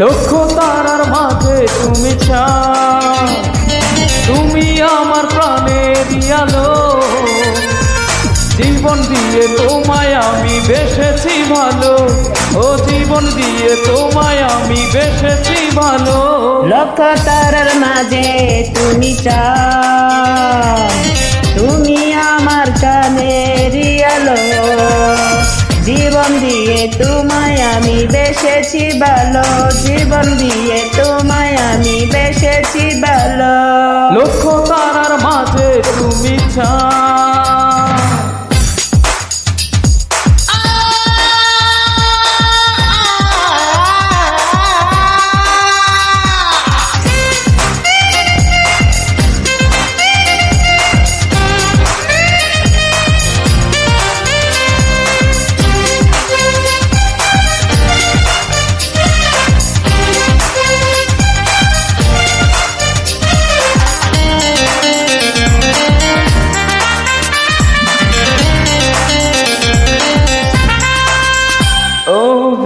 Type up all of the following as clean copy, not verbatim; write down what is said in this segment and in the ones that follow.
লক্ষ তারার মাঝে তুমি চাঁদ, তুমি আমার প্রাণের আলো। জীবন দিয়ে তোমায় আমি বেসেছি ভালো, ও জীবন দিয়ে তোমায় আমি বেসেছি ভালো। লক্ষ তারার মাঝে তুমি চাঁদ, তুমি আমার চাঁদের আলো। জীবন দিয়ে তোমায় আমি বেসেছি ভালো, জীবন দিয়ে তোমায় আমি বেসেছি ভালো। লক্ষ তারার মাঝে তুমি চাঁদ।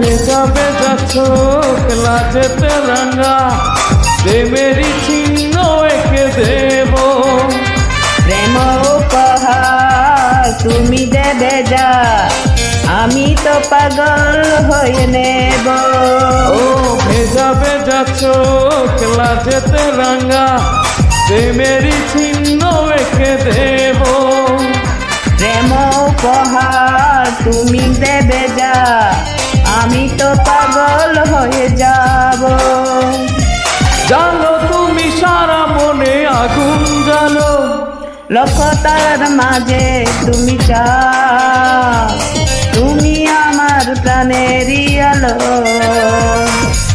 ভেজা ভেজা চোখ লাজেতে রাঙা, প্রেমেরই চিহ্ন এঁকে দেব। প্রেম উপহার তুমি দেবে যা, আমি তো পাগল হয়ে নেব। ও ভেজা ভেজা চোখ লাজেতে রাঙা, প্রেমেরই চিহ্ন এঁকে দেব। প্রেম উপহার তুমি দেবে যা, আমি তো পাগল হয়ে যাব। জানো তুমি সারা মনে আগুন জ্বালো, লক্ষ তারার মাঝে তুমি চাঁদ, তুমি আমার প্রাণের আলো।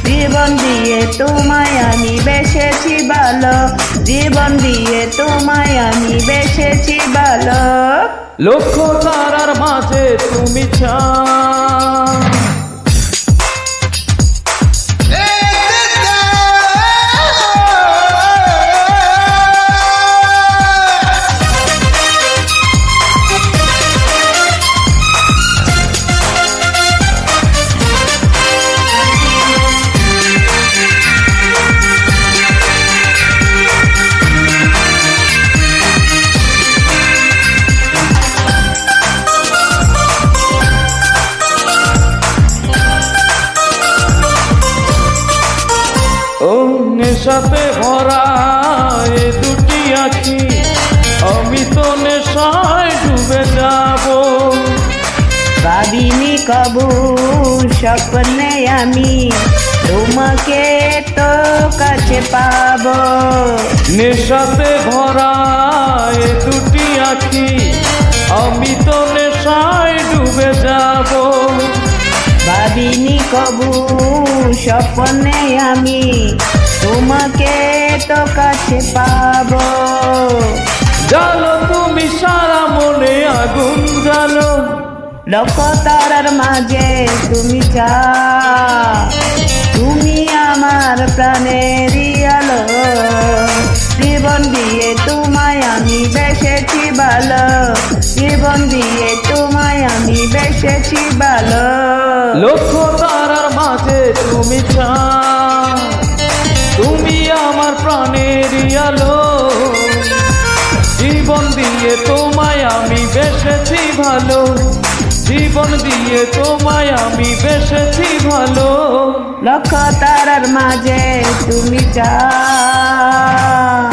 জীবন দিয়ে তোমায় আমি বেসেছি ভালো, জীবন দিয়ে তোমায় আমি বেসেছি ভালো। লক্ষ তারার মাঝে তুমি চাঁদ। ও নেশাতে ভরা এ দুটি আঁখি, আমি তো নেশায় ডুবে যাব। ভাবিনি কবু স্বপ্নে আমি তোমাকে তো কাছে পাবো। নেশাতে ভরা এ দুটি আঁখি, আমি তো নেশায় ডুবে যাব। ভাবিনি কবু স্বপ্নে আমি তোমাকে তো কাছে পাবো। জানো তুমি সারা মনে আগুন জ্বালো, লক্ষ তারার মাঝে তুমি চাঁদ, তুমি আমার প্রাণের আলো। জীবন দিয়ে তোমায় আমি বেসেছি ভালো, জীবন দিয়ে তোমায় আমি বেসেছি ভালো। লক্ষ তারার মাঝে তুমি চাঁদ, তুমি আমার প্রাণের আলো। জীবন দিয়ে তোমায় আমি বেসেছি ভালো, জীবন দিয়ে তোমায় আমি বেসেছি ভালো। লক্ষ তারার মাঝে তুমি চাঁদ।